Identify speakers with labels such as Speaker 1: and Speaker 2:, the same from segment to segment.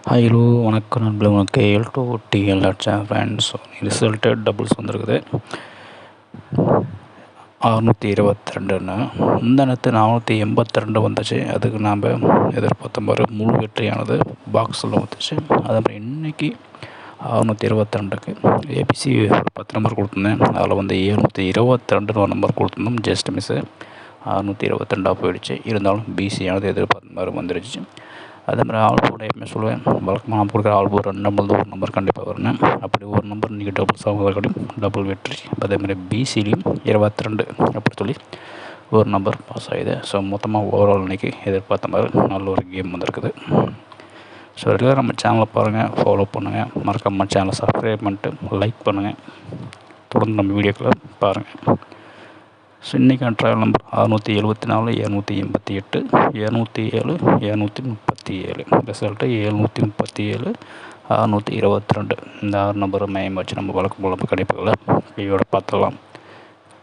Speaker 1: Hello வணக்கம் நண்பர்களே. உங்களுக்கு L2TL ஃப்ரெண்ட்ஸ் ரிசல்ட்டு டபுள்ஸ் வந்திருக்குது 622ன்னு. முந்தானத்து 482 வந்துச்சு. அதுக்கு நாம் எதிர்பார்த்த மாதிரி முழு வெற்றியானது பாக்ஸில் வந்துச்சு. அதே மாதிரி இன்றைக்கி 622க்கு ஏபிசி ஒரு 10 நம்பர் கொடுத்துருந்தேன். அதில் வந்து 722 ஒரு நம்பர் கொடுத்துருந்தோம். ஜஸ்ட் மிஸ்ஸு 622 போயிடுச்சு. இருந்தாலும் பிசியானது எதிர்பார்த்த மாதிரி வந்துடுச்சு. அதே மாதிரி ஆல்போர்டு எப்பவுமே சொல்லுவேன், வழக்கமாக நான் கொடுக்குற ஆல்போர்டு 2 நம்பர் ஒரு நம்பர் கண்டிப்பாக வரணும். அப்படி ஒரு நம்பர் இன்றைக்கி டபுள்ஸ் ஆகும், டபுள் வெற்றி. அதேமாதிரி பிசிலையும் 22 அப்படி சொல்லி ஒரு நம்பர் பாஸ் ஆகுது. ஸோ மொத்தமாக ஓவரால் இன்றைக்கி எதிர்பார்த்த மாதிரி நல்ல ஒரு கேம் வந்திருக்குது. ஸோ ரெகுலராக நம்ம சேனலை பாருங்கள், ஃபாலோ பண்ணுங்கள், மறக்காம நம்ம சேனலை சப்ஸ்கிரைப் பண்ணிட்டு லைக் பண்ணுங்கள். தொடர்ந்து நம்ம வீடியோக்களை பாருங்கள். ஸோ இன்றைக்கான ட்ரையல் நம்பர் 674, 288, 207, 237. ரிசல்ட்டு 737, 622. இந்த 6 நம்பரை மையம் வச்சு நம்ம வழக்கு போல கணிப்புகளை கையோட பார்த்துக்கலாம்.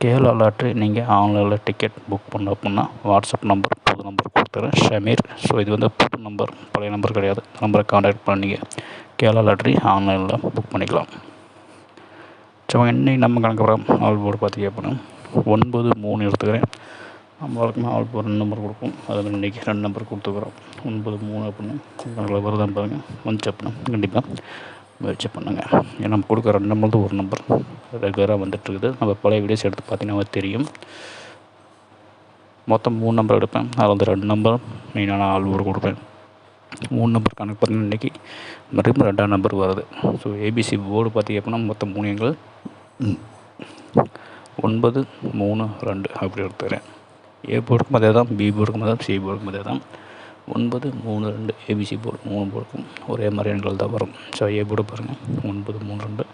Speaker 1: கேரளா லாட்ரி நீங்கள் ஆன்லைனில் டிக்கெட் புக் பண்ண அப்படின்னா வாட்ஸ்அப் நம்பர் புது நம்பர் கொடுத்துறேன், ஷமீர். ஸோ இது வந்து புது நம்பர், பழைய நம்பர் கிடையாது. நம்பரை கான்டாக்ட் பண்ணிங்க கேரளா லாட்ரி ஆன்லைனில் புக் பண்ணிக்கலாம். ஸோ இன்றைக்கி நம்ம கணக்கு வரோம் ஆல் போர்டு பார்த்திங்க அப்படின்னா 9, 3 எடுத்துக்கிறேன். நம்ம வழக்கமாக ஆல் போர்டு 2 நம்பர் கொடுப்போம். அதில் இன்றைக்கி 2 நம்பர் கொடுத்துக்கிறோம். 9, 3 அப்படின்னு கணக்கில் வருதான் பாருங்கள். வந்துச்சு அப்படின்னா கண்டிப்பாக முயற்சி பண்ணுங்கள். ஏன்னா நம்ம கொடுக்குற 2 நம்பர் ஒரு நம்பர் ரெகுலராக வந்துட்டுருக்குது. நம்ம பழைய வீடியோஸ் எடுத்து பார்த்தீங்கன்னா தெரியும். மொத்தம் 3 நம்பர் எடுப்பேன். அதில் வந்து 2 நம்பர் மெயினான ஆல் போர்டு கொடுப்பேன். 3 நம்பர் கணக்கு பார்த்தீங்கன்னா இன்றைக்கி மறுபடியும் 2ஆம் நம்பர் வருது. ஸோ ஏபிசி போர்டு பார்த்திங்க அப்படின்னா மொத்தம் 3 எண்கள் 9, 3, 2 அப்படி எடுத்துக்கிறேன். ஏ போர்டுக்கும் அதே தான், பி போர்டுக்கும் அதே தான், சி போர்டுக்கும் அதே தான். 9, 3, 2 ஏபிசி போர்டு 3 போர்டுக்கும் ஒரே மாதிரி எண்கள் தான் வரும். ஸோ ஏ போர்டு பாருங்கள் 9, 3, 2,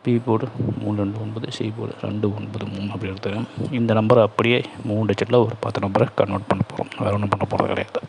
Speaker 1: பி போர்டு 3, 2, 9, சி போர்டு 2, 9, 3 அப்படி எடுத்துக்கிறேன். இந்த நம்பரை அப்படியே 3 டிஜிட்டில் ஒரு 10 நம்பரை கன்வெர்ட் பண்ண போகிறோம். வேறு ஒன்றும் பண்ண போகிறது கிடையாது.